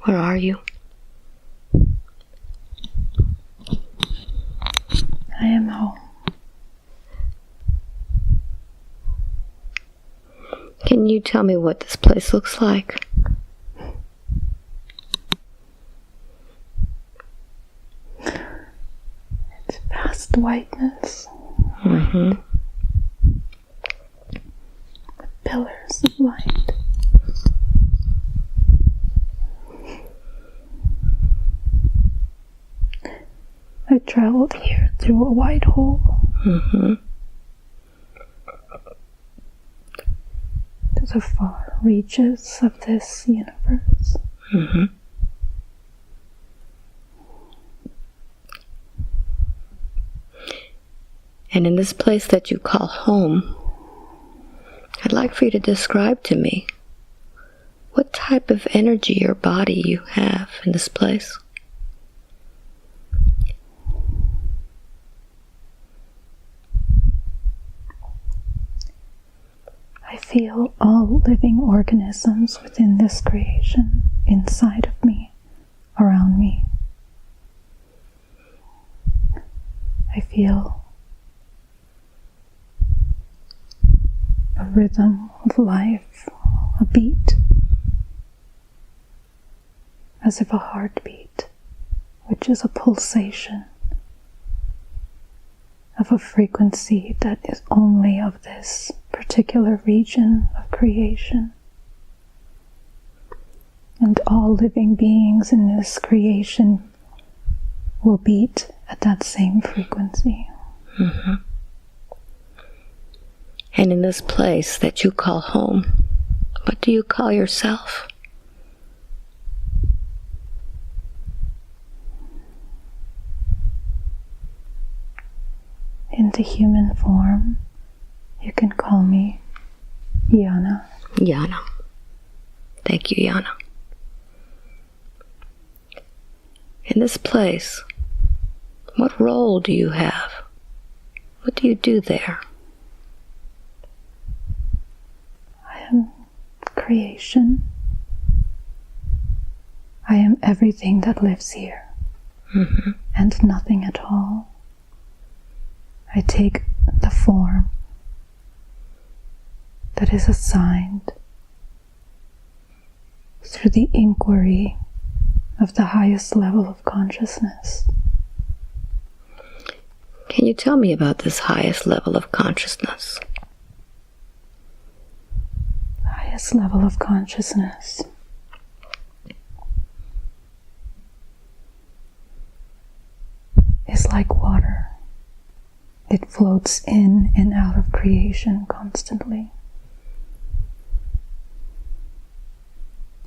Where are you? I am home. Can you tell me what this place looks like? It's vast whiteness. Mm-hmm. With pillars of light. I traveled here through a white hole. Mm-hmm. To the far reaches of this universe. Mm-hmm. And in this place that you call home, I'd like for you to describe to me what type of energy or body you have in this place. I feel all living organisms within this creation, inside of me, around me. I feel a rhythm of life, a beat, as if a heartbeat, which is a pulsation of a frequency that is only of this particular region of creation. And all living beings in this creation will beat at that same frequency. Mm-hmm. And in this place that you call home, what do you call yourself? In the human form, you can call me Yana. Yana. Thank you, Yana. In this place, what role do you have? What do you do there? I am creation. I am everything that lives here, Mm-hmm. and nothing at all. I take the form that is assigned through the inquiry of the highest level of consciousness. Can you tell me about this highest level of consciousness? The highest level of consciousness is like water. It floats in and out of creation constantly.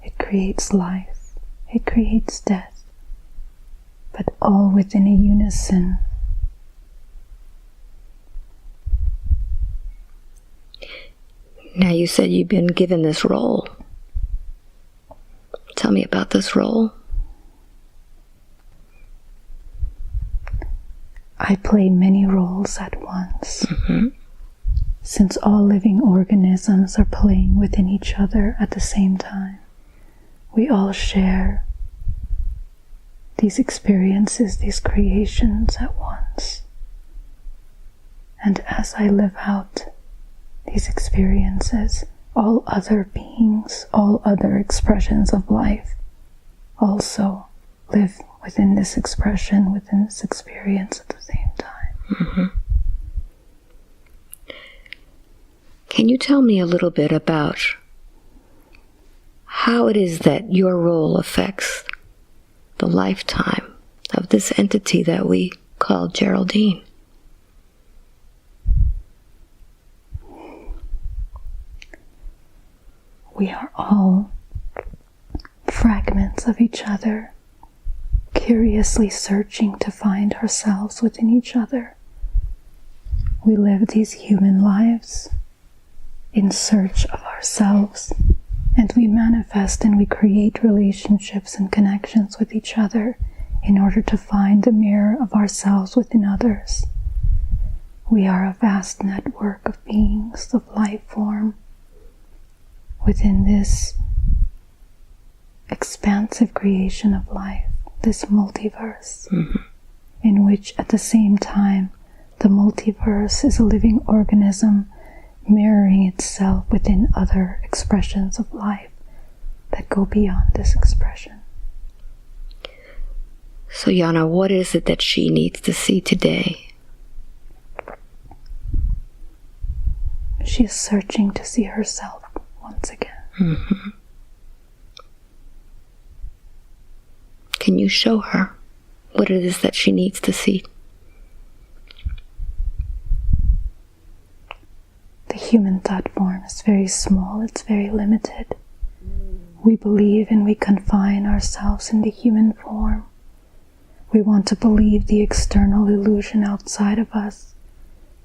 It creates life, it creates death, but all within a unison. Now you said you've been given this role. Tell me about this role. I play many roles at once. Mm-hmm. Since all living organisms are playing within each other at the same time, we all share these experiences, these creations at once. And as I live out these experiences, all other beings, all other expressions of life also live within this expression, within this experience at the same time. Mm-hmm. Can you tell me a little bit about how it is that your role affects the lifetime of this entity that we call Geraldine? We are all fragments of each other, curiously searching to find ourselves within each other. We live these human lives in search of ourselves, and we manifest and we create relationships and connections with each other in order to find the mirror of ourselves within others. We are a vast network of beings, of life form, within this expansive creation of life, this multiverse, in which at the same time the multiverse is a living organism mirroring itself within other expressions of life that go beyond this expression. So Yana, what is it that she needs to see today? She is searching to see herself once again. Can you show her what it is that she needs to see? The human thought form is very small, it's very limited. We believe and we confine ourselves in the human form. We want to believe the external illusion outside of us.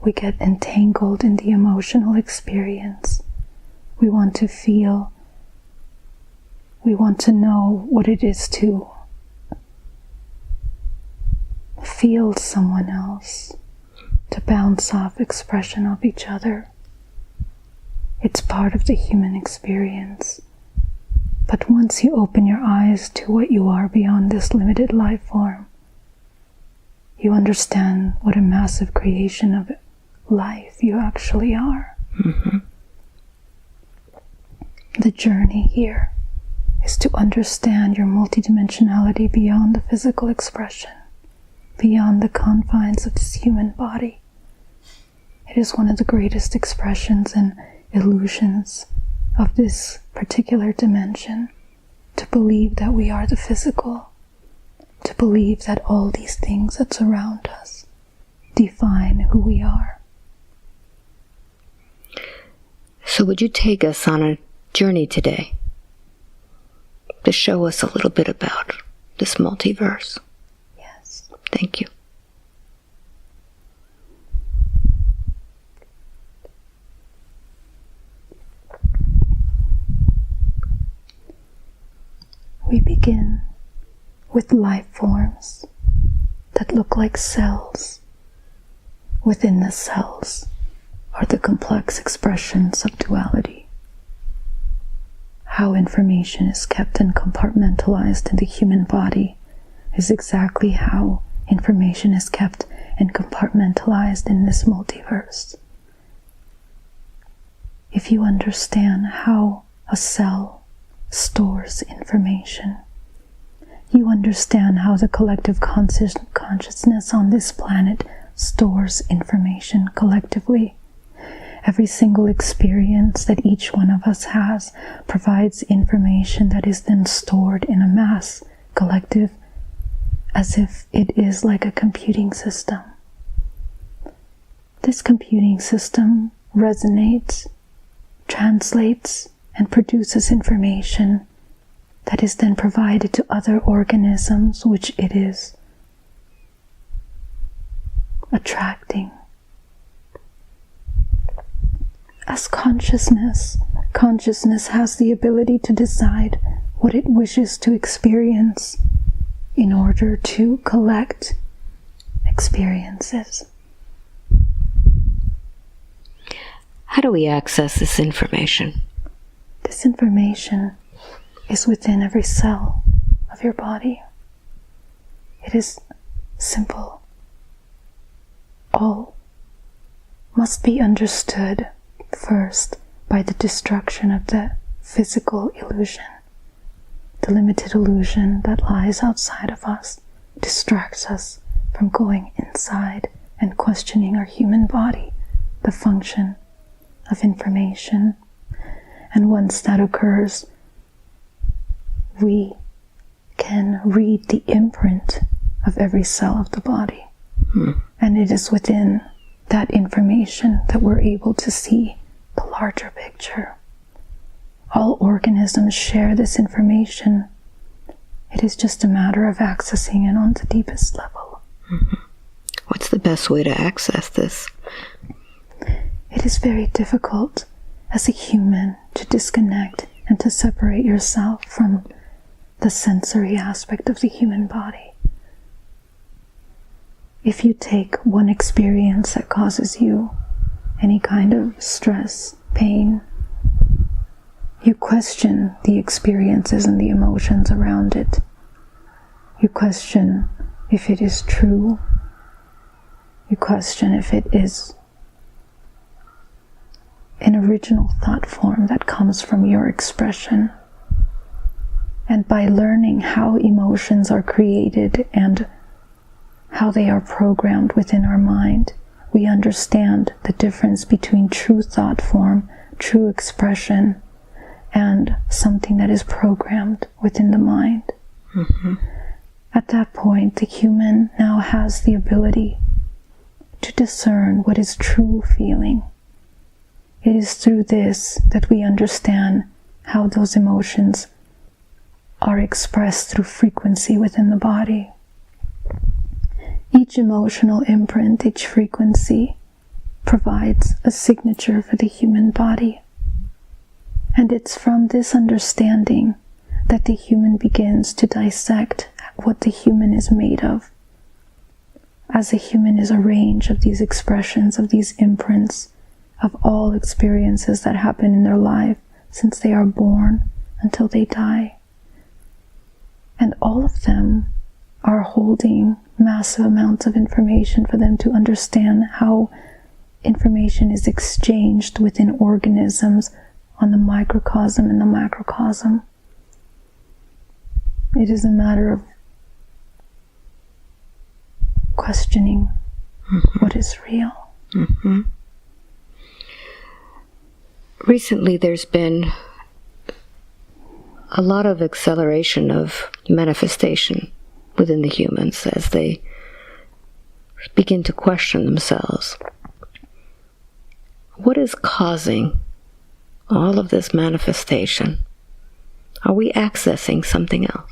We get entangled in the emotional experience. We want to feel. We want to know what it is to feel someone else, to bounce off expression of each other. It's part of the human experience. But once you open your eyes to what you are beyond this limited life form, you understand what a massive creation of life you actually are. The journey here is to understand your multidimensionality beyond the physical expression, beyond the confines of this human body. It is one of the greatest expressions and illusions of this particular dimension, to believe that we are the physical, to believe that all these things that surround us define who we are. So would you take us on a journey today to show us a little bit about this multiverse? Yes. Thank you. We begin with life forms that look like cells. Within the cells are the complex expressions of duality. How information is kept and compartmentalized in the human body is exactly how information is kept and compartmentalized in this multiverse. If you understand how a cell stores information, you understand how the collective consciousness on this planet stores information collectively. Every single experience that each one of us has provides information that is then stored in a mass collective, as if it is like a computing system. This computing system resonates, translates, and produces information that is then provided to other organisms, which it is attracting. As consciousness has the ability to decide what it wishes to experience in order to collect experiences. How do we access this information? This information is within every cell of your body. It is simple. All must be understood first by the destruction of the physical illusion. The limited illusion that lies outside of us distracts us from going inside and questioning our human body, the function of information. And once that occurs, we can read the imprint of every cell of the body. And it is within that information that we're able to see the larger picture. All organisms share this information. It is just a matter of accessing it on the deepest level. What's the best way to access this? It is very difficult as a human to disconnect and to separate yourself from the sensory aspect of the human body. If you take one experience that causes you any kind of stress, pain, You question the experiences and the emotions around it. You question if it is true. You question if it is an original thought form that comes from your expression. And by learning how emotions are created and how they are programmed within our mind, we understand the difference between true thought form, true expression, and something that is programmed within the mind. Mm-hmm. At that point, the human now has the ability to discern what is true feeling. It is through this that we understand how those emotions are expressed through frequency within the body. Each emotional imprint, each frequency, provides a signature for the human body. And it's from this understanding that the human begins to dissect what the human is made of. As a human is a range of these expressions, of these imprints, of all experiences that happen in their life since they are born until they die. And all of them are holding massive amounts of information for them to understand how information is exchanged within organisms on the microcosm and the macrocosm. It is a matter of questioning what is real. Mm-hmm. Recently, there's been a lot of acceleration of manifestation within the humans as they begin to question themselves. What is causing all of this manifestation? Are we accessing something else?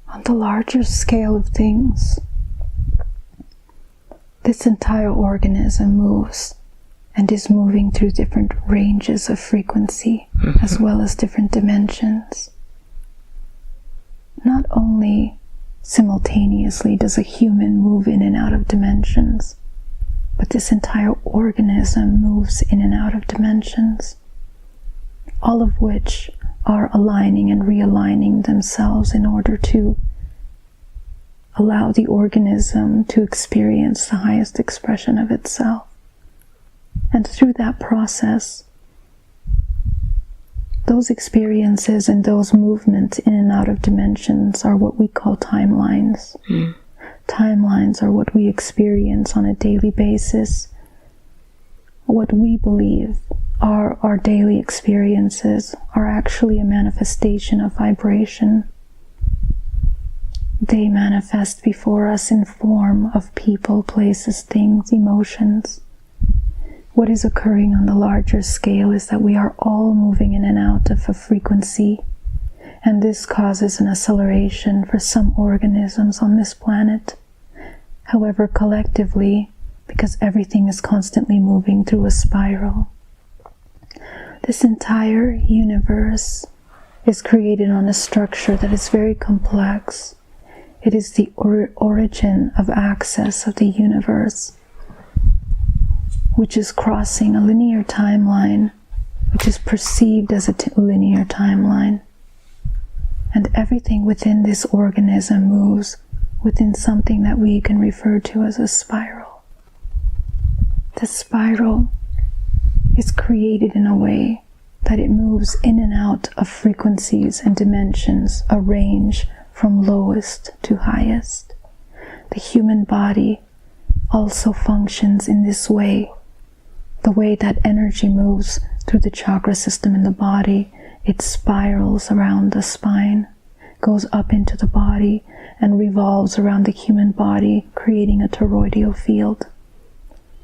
On the larger scale of things, this entire organism moves and is moving through different ranges of frequency, as well as different dimensions. Not only simultaneously does a human move in and out of dimensions, but this entire organism moves in and out of dimensions, all of which are aligning and realigning themselves in order to allow the organism to experience the highest expression of itself. And through that process, those experiences and those movements in and out of dimensions are what we call timelines. Timelines are what we experience on a daily basis. What we believe are our daily experiences are actually a manifestation of vibration. They manifest before us in form of people, places, things, emotions. What is occurring on the larger scale is that we are all moving in and out of a frequency, and this causes an acceleration for some organisms on this planet. However, collectively, because everything is constantly moving through a spiral, this entire universe is created on a structure that is very complex. It is the origin of access of the universe, which is crossing a linear timeline, which is perceived as a linear timeline. And everything within this organism moves within something that we can refer to as a spiral. The spiral is created in a way that it moves in and out of frequencies and dimensions, a range from lowest to highest. The human body also functions in this way. The way that energy moves through the chakra system in the body, it spirals around the spine, goes up into the body, and revolves around the human body, creating a toroidal field.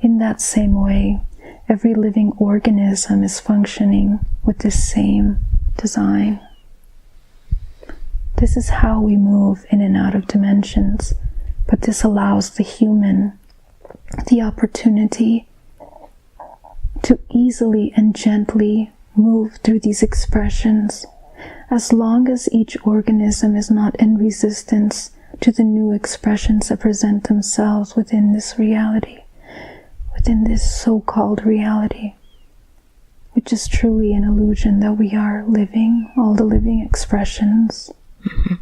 In that same way, every living organism is functioning with this same design. This is how we move in and out of dimensions, but this allows the human the opportunity to easily and gently move through these expressions, as long as each organism is not in resistance to the new expressions that present themselves within this reality, within this so-called reality, which is truly an illusion that we are living, all the living expressions. Mm-hmm.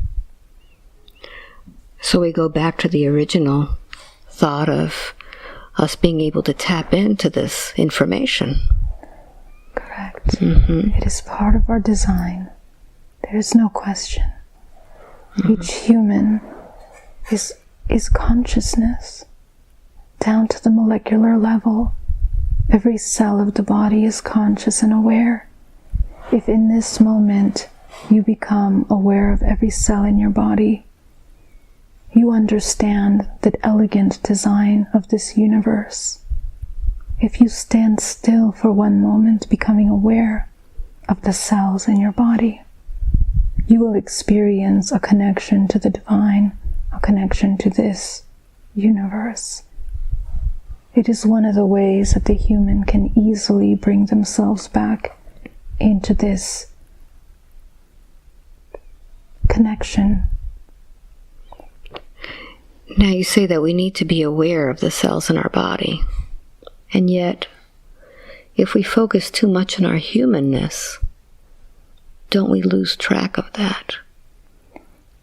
So we go back to the original thought of us being able to tap into this information. Correct. Mm-hmm. It is part of our design. There is no question. Mm-hmm. Each human is consciousness, down to the molecular level. Every cell of the body is conscious and aware. If in this moment you become aware of every cell in your body, you understand the elegant design of this universe. If you stand still for one moment, becoming aware of the cells in your body, you will experience a connection to the divine, a connection to this universe. It is one of the ways that the human can easily bring themselves back into this connection. Now you say that we need to be aware of the cells in our body. And yet, if we focus too much on our humanness, don't we lose track of that?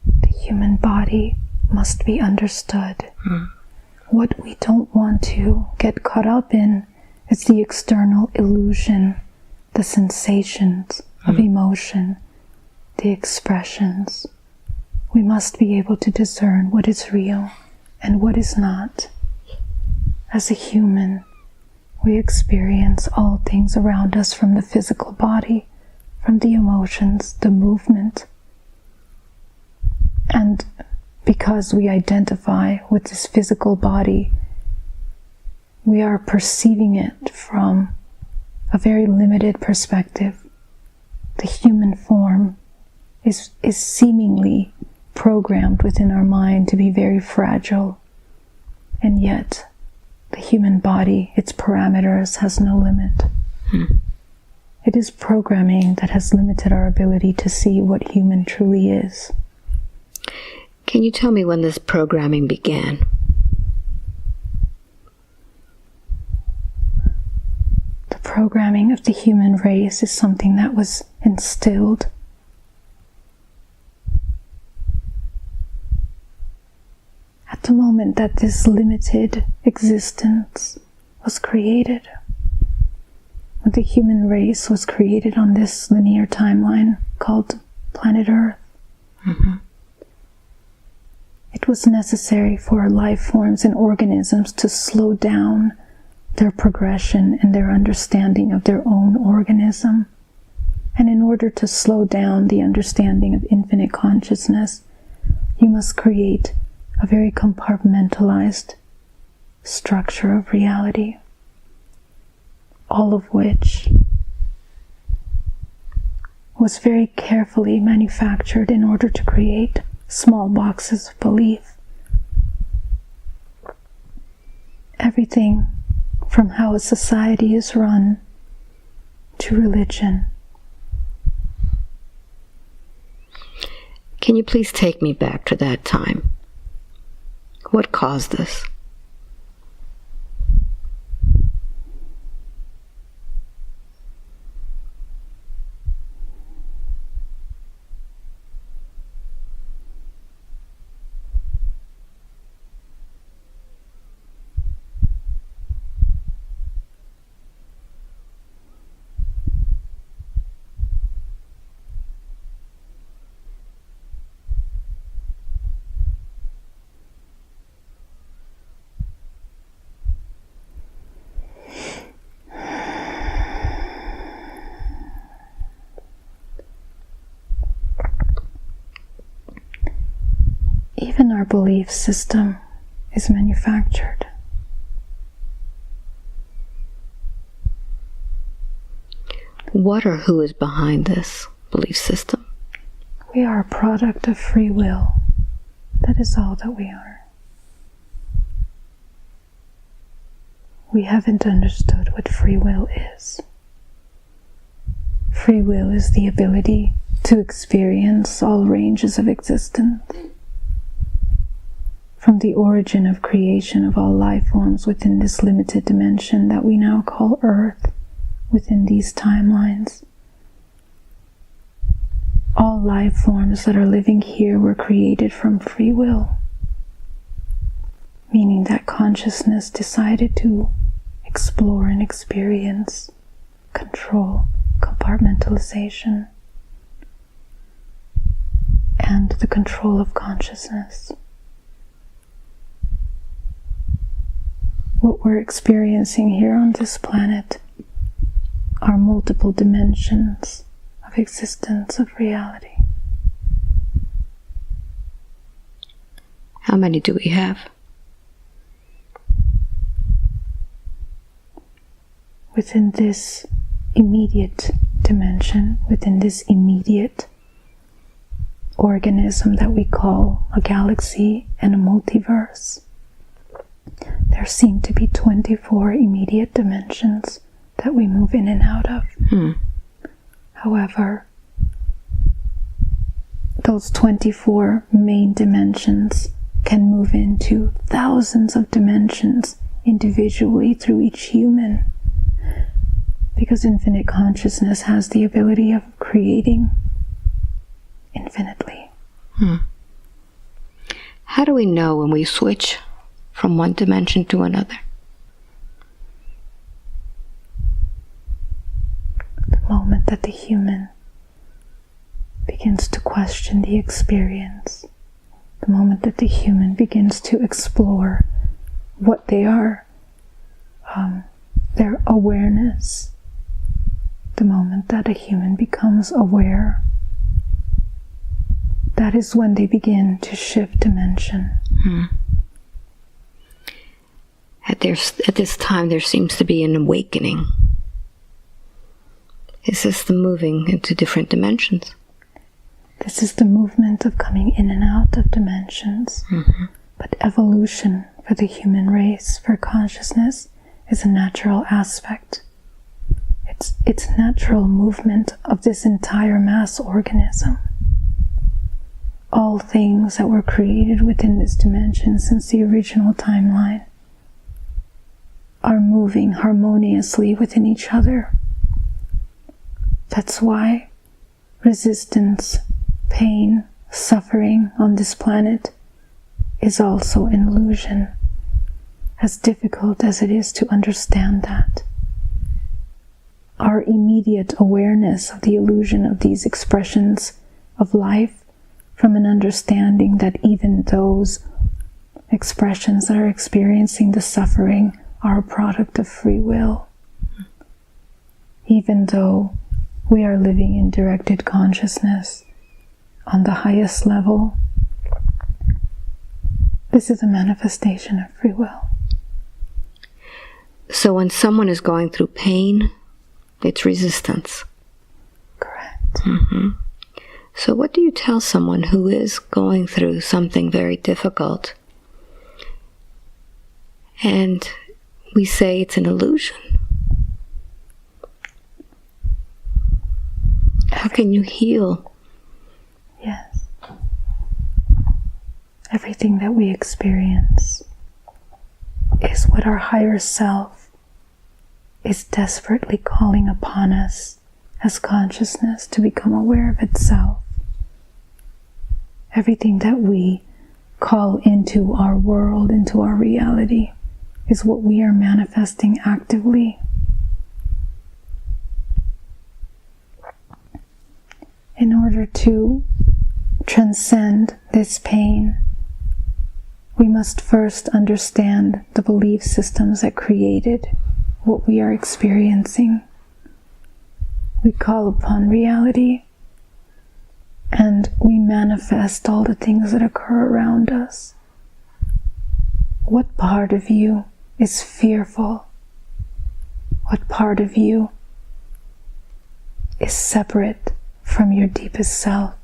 The human body must be understood. What we don't want to get caught up in is the external illusion, the sensations of emotion, the expressions. We must be able to discern what is real and what is not. As a human, we experience all things around us, from the physical body, from the emotions, the movement. And because we identify with this physical body, we are perceiving it from a very limited perspective. The human form is seemingly programmed within our mind to be very fragile, and yet the human body, its parameters, has no limit. It is programming that has limited our ability to see what human truly is. Can you tell me when this programming began? The programming of the human race is something that was instilled at the moment that this limited existence was created. When the human race was created on this linear timeline called planet Earth. It was necessary for life forms and organisms to slow down their progression and their understanding of their own organism. And in order to slow down the understanding of infinite consciousness, you must create a very compartmentalized structure of reality, all of which was very carefully manufactured in order to create small boxes of belief. Everything from how a society is run to religion. Can you please take me back to that time? What caused this? Even our belief system is manufactured. What or who is behind this belief system? We are a product of free will. That is all that we are. We haven't understood what free will is. Free will is the ability to experience all ranges of existence. from the origin of creation of all life forms within this limited dimension that we now call Earth, within these timelines. All life forms that are living here were created from free will, meaning that consciousness decided to explore and experience, control, compartmentalization, and the control of consciousness. What we're experiencing here on this planet are multiple dimensions of existence, of reality. How many do we have? Within this immediate dimension, within this immediate organism that we call a galaxy and a multiverse, there seem to be 24 immediate dimensions that we move in and out of. However, those 24 main dimensions can move into thousands of dimensions individually through each human, because infinite consciousness has the ability of creating infinitely. How do we know when we switch from one dimension to another? The moment that the human begins to question the experience, the moment that the human begins to explore what they are, their awareness, the moment that a human becomes aware, that is when they begin to shift dimension. At this time, there seems to be an awakening. Is this the moving into different dimensions? This is the movement of coming in and out of dimensions. But evolution for the human race, for consciousness, is a natural aspect. It's natural movement of this entire mass organism. All things that were created within this dimension since the original timeline are moving harmoniously within each other. That's why resistance, pain, suffering on this planet is also an illusion, as difficult as it is to understand that. Our immediate awareness of the illusion of these expressions of life, from an understanding that even those expressions that are experiencing the suffering are a product of free will. Even though we are living in directed consciousness on the highest level, this is a manifestation of free will. So when someone is going through pain, it's resistance. Correct. So what do you tell someone who is going through something very difficult, and we say it's an illusion? How can you heal? Yes. Everything that we experience is what our higher self is desperately calling upon us as consciousness to become aware of itself. Everything that we call into our world, into our reality, is what we are manifesting actively. In order to transcend this pain, we must first understand the belief systems that created what we are experiencing. We call upon reality, and we manifest all the things that occur around us. What part of you is fearful? What part of you is separate from your deepest self?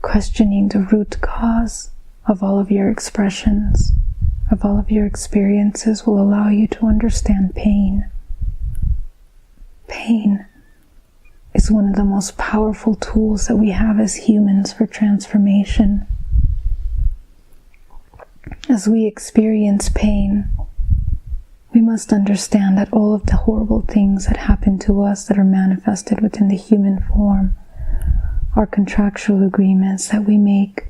Questioning the root cause of all of your expressions, of all of your experiences, will allow you to understand pain. Pain is one of the most powerful tools that we have as humans for transformation. As we experience pain, we must understand that all of the horrible things that happen to us that are manifested within the human form are contractual agreements that we make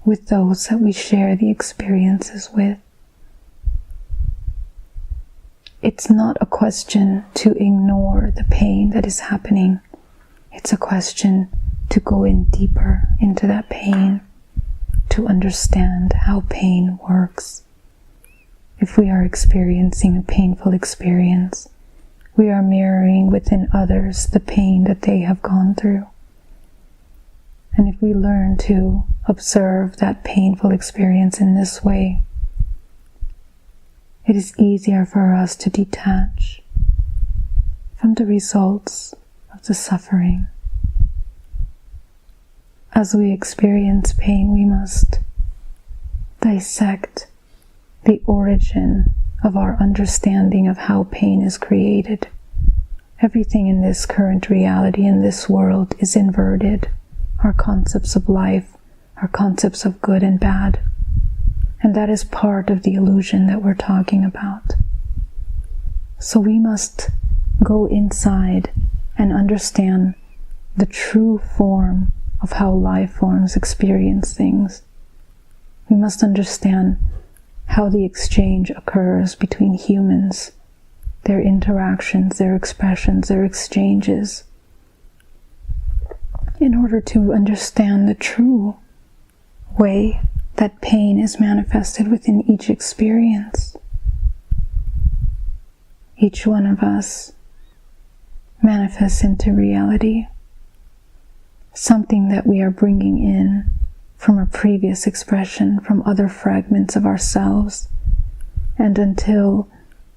with those that we share the experiences with. It's not a question to ignore the pain that is happening. It's a question to go in deeper into that pain, to understand how pain works. If we are experiencing a painful experience, we are mirroring within others the pain that they have gone through. And if we learn to observe that painful experience in this way, it is easier for us to detach from the results of the suffering. As we experience pain, we must dissect the origin of our understanding of how pain is created. Everything in this current reality, in this world, is inverted. Our concepts of life, our concepts of good and bad. And that is part of the illusion that we're talking about. So we must go inside and understand the true form of how life forms experience things. We must understand how the exchange occurs between humans, their interactions, their expressions, their exchanges, in order to understand the true way that pain is manifested within each experience. Each one of us manifests into reality something that we are bringing in from a previous expression, from other fragments of ourselves. And until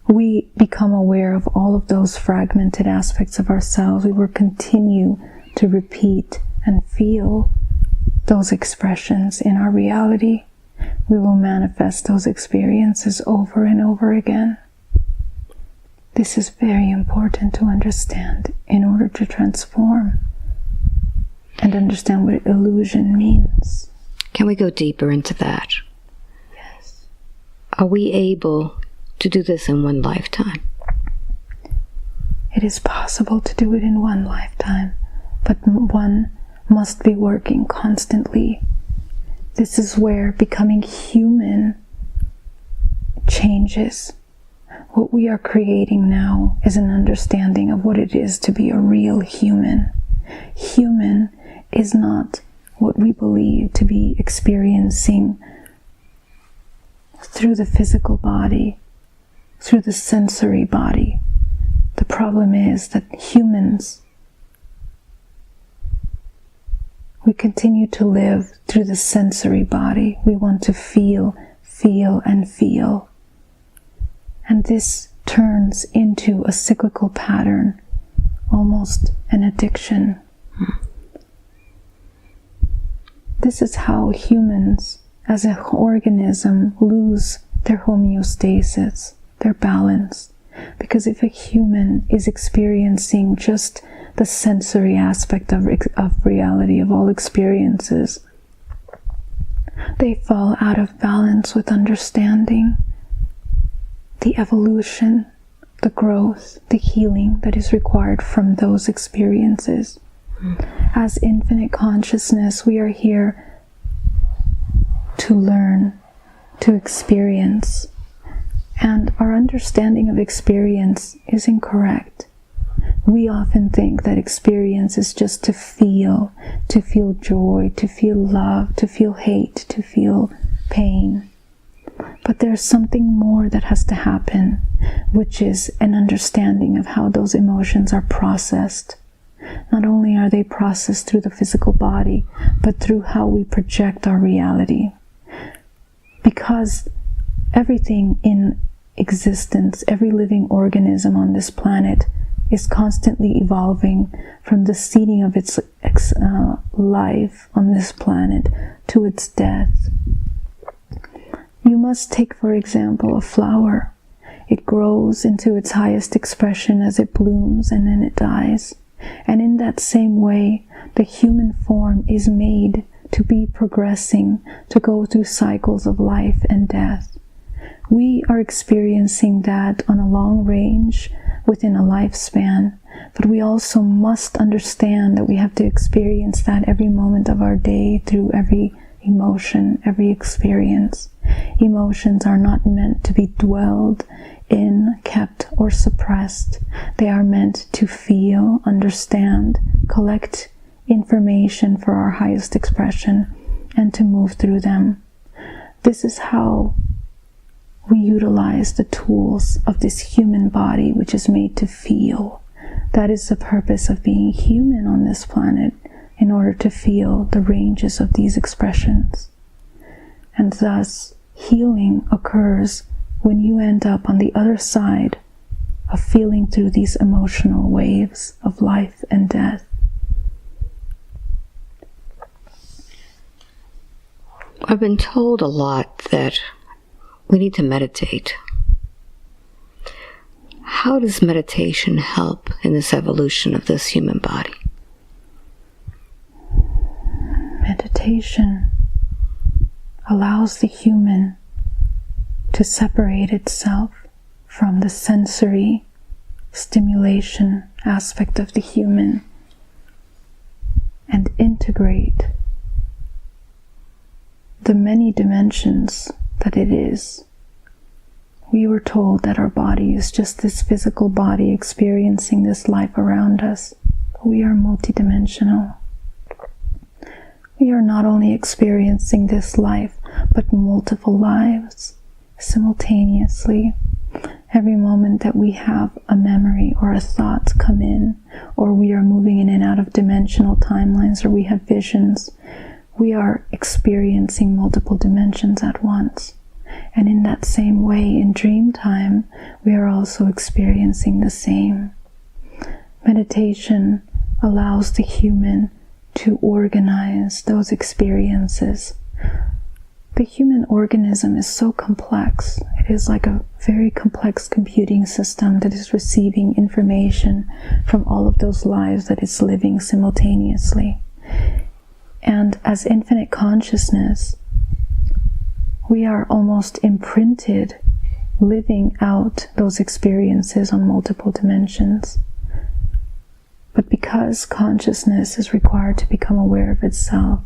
we become aware of all of those fragmented aspects of ourselves, we will continue to repeat and feel those expressions in our reality. We will manifest those experiences over and over again. This is very important to understand in order to transform and understand what illusion means. Can we go deeper into that? Yes. Are we able to do this in one lifetime? It is possible to do it in one lifetime, but one must be working constantly. This is where becoming human changes. What we are creating now is an understanding of what it is to be a real human. Human is not what we believe to be experiencing through the physical body, through the sensory body. The problem is that humans, we continue to live through the sensory body. We want to feel, and feel. And this turns into a cyclical pattern, almost an addiction. This is how humans, as an organism, lose their homeostasis, their balance. Because if a human is experiencing just the sensory aspect of reality, of all experiences, they fall out of balance with understanding the evolution, the growth, the healing that is required from those experiences. As infinite consciousness, we are here to learn, to experience, and our understanding of experience is incorrect. We often think that experience is just to feel joy, to feel love, to feel hate, to feel pain. But there's something more that has to happen, which is an understanding of how those emotions are processed. Not only are they processed through the physical body, but through how we project our reality. Because everything in existence, every living organism on this planet is constantly evolving from the seeding of its life on this planet to its death. You must take, for example, a flower. It grows into its highest expression as it blooms, and then it dies. And in that same way, the human form is made to be progressing, to go through cycles of life and death. We are experiencing that on a long range within a lifespan, but we also must understand that we have to experience that every moment of our day through every emotion, every experience. Emotions are not meant to be dwelled in, kept, or suppressed. They are meant to feel, understand, collect information for our highest expression, and to move through them. This is how we utilize the tools of this human body, which is made to feel. That is the purpose of being human on this planet, in order to feel the ranges of these expressions. And thus, healing occurs when you end up on the other side of feeling through these emotional waves of life and death. I've been told a lot that we need to meditate. How does meditation help in this evolution of this human body? Meditation allows the human to separate itself from the sensory stimulation aspect of the human and integrate the many dimensions that it is. We were told that our body is just this physical body experiencing this life around us. We are multidimensional. We are not only experiencing this life, but multiple lives simultaneously. Every moment that we have a memory or a thought come in, or we are moving in and out of dimensional timelines, or we have visions, we are experiencing multiple dimensions at once. And in that same way, in dream time, we are also experiencing the same. Meditation allows the human to organize those experiences. The human organism is so complex. It is like a very complex computing system that is receiving information from all of those lives that it's living simultaneously. And as infinite consciousness, we are almost imprinted living out those experiences on multiple dimensions. But because consciousness is required to become aware of itself,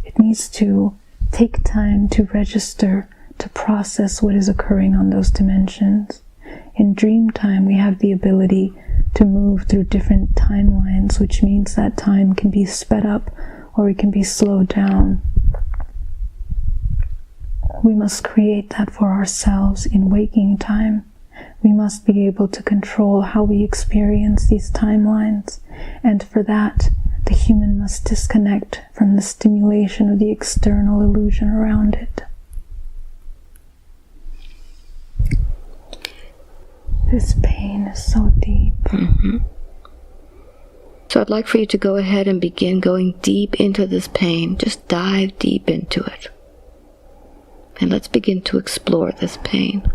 it needs to take time to register, to process what is occurring on those dimensions. In dream time, we have the ability to move through different timelines, which means that time can be sped up or it can be slowed down. We must create that for ourselves in waking time. We must be able to control how we experience these timelines, and for that, the human must disconnect from the stimulation of the external illusion around it. This pain is so deep. Mm-hmm. So I'd like for you to go ahead and begin going deep into this pain. Just dive deep into it. And let's begin to explore this pain.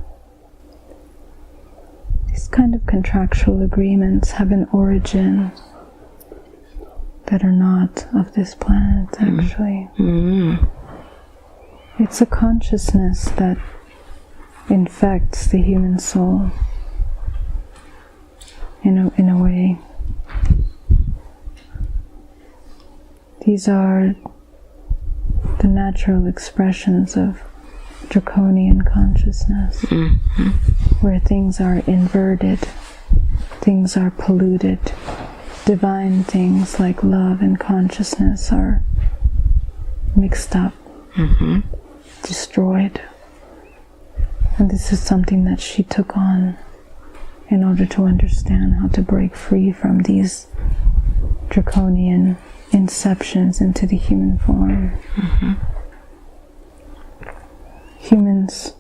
These kind of contractual agreements have an origin that are not of this planet, actually. Mm-hmm. It's a consciousness that infects the human soul in a way. These are the natural expressions of draconian consciousness, mm-hmm. where things are inverted, things are polluted, divine things like love and consciousness are mixed up, mm-hmm. destroyed. And this is something that she took on in order to understand how to break free from these draconian inceptions into the human form. Mm-hmm. Humans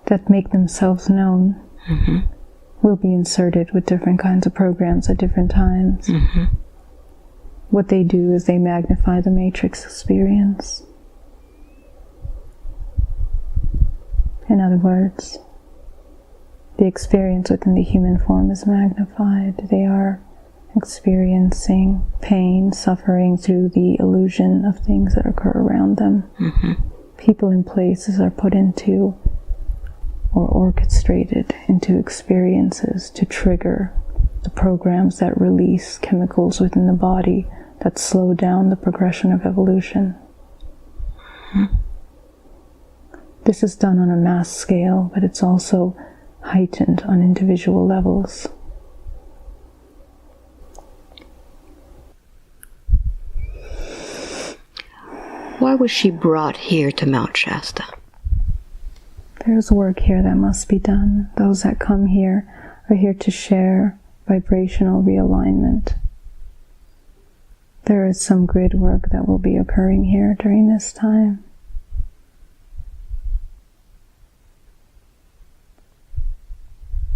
that make themselves known mm-hmm. will be inserted with different kinds of programs at different times. Mm-hmm. What they do is they magnify the matrix experience. In other words, the experience within the human form is magnified. They are experiencing pain, suffering through the illusion of things that occur around them. People and places are put into or orchestrated into experiences to trigger the programs that release chemicals within the body that slow down the progression of evolution. This is done on a mass scale, but it's also heightened on individual levels. Why was she brought here to Mount Shasta? There's work here that must be done. Those that come here are here to share vibrational realignment. There is some grid work that will be occurring here during this time.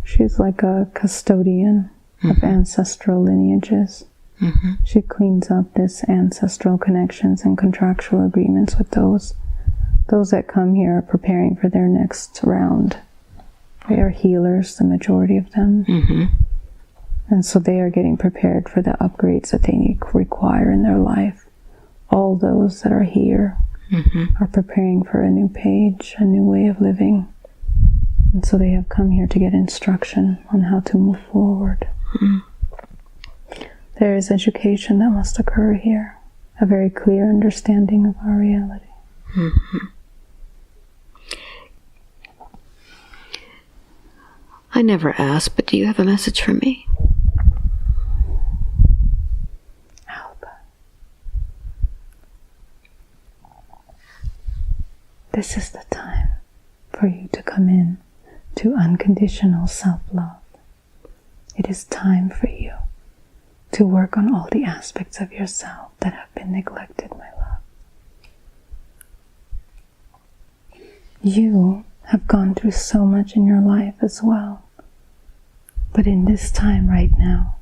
She's like a custodian of ancestral lineages. She cleans up this ancestral connections and contractual agreements with those. Those that come here are preparing for their next round. They are healers, the majority of them. And so they are getting prepared for the upgrades that they require in their life. All those that are here are preparing for a new page, a new way of living. And so they have come here to get instruction on how to move forward. There is education that must occur here, a very clear understanding of our reality. I never asked, but do you have a message for me? Alba, this is the time for you to come in to unconditional self-love. It is time for you to work on all the aspects of yourself that have been neglected, my love. You have gone through so much in your life as well. But in this time right now,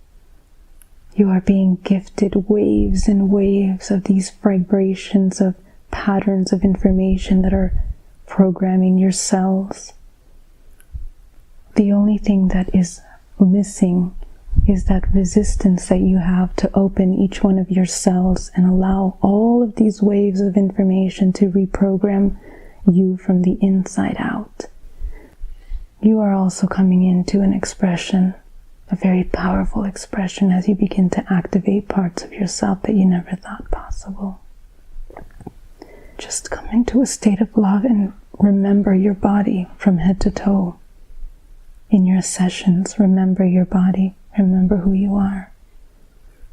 you are being gifted waves and waves of these vibrations of patterns of information that are programming your cells. The only thing that is missing is that resistance that you have to open each one of your cells and allow all of these waves of information to reprogram you from the inside out. You are also coming into an expression, a very powerful expression, as you begin to activate parts of yourself that you never thought possible. Just come into a state of love and remember your body from head to toe. In your sessions, remember your body, remember who you are.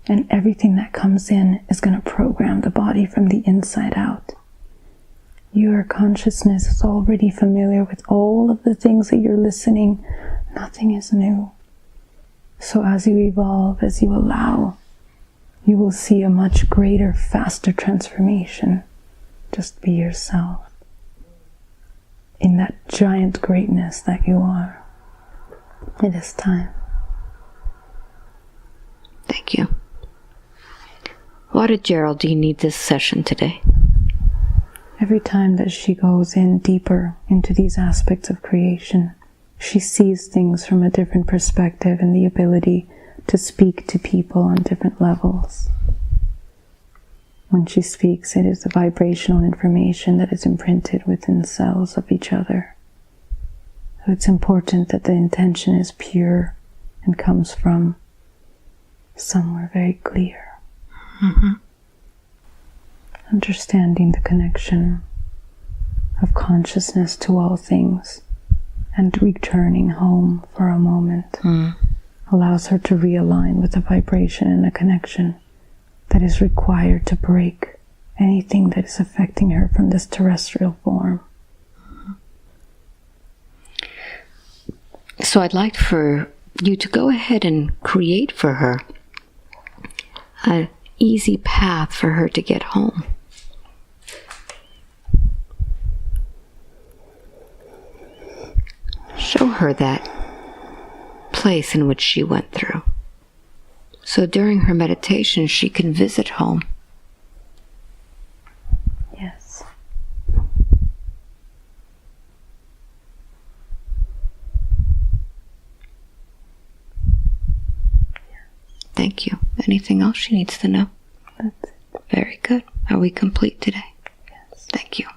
And everything that comes in is going to program the body from the inside out. Your consciousness is already familiar with all of the things that you're listening. Nothing is new. So as you evolve, as you allow, you will see a much greater, faster transformation. Just be yourself in that giant greatness that you are. It is time. Thank you. Why did Geraldine need this session today? Every time that she goes in deeper into these aspects of creation, she sees things from a different perspective and the ability to speak to people on different levels. When she speaks, it is the vibrational information that is imprinted within cells of each other. So it's important that the intention is pure and comes from somewhere very clear. Understanding the connection of consciousness to all things and returning home for a moment allows her to realign with a vibration and a connection that is required to break anything that is affecting her from this terrestrial form. So I'd like for you to go ahead and create for her an easy path for her to get home. Show her that place in which she went through. So during her meditation, she can visit home. Yes. Thank you. Anything else she needs to know? That's it. Very good. Are we complete today? Yes. Thank you.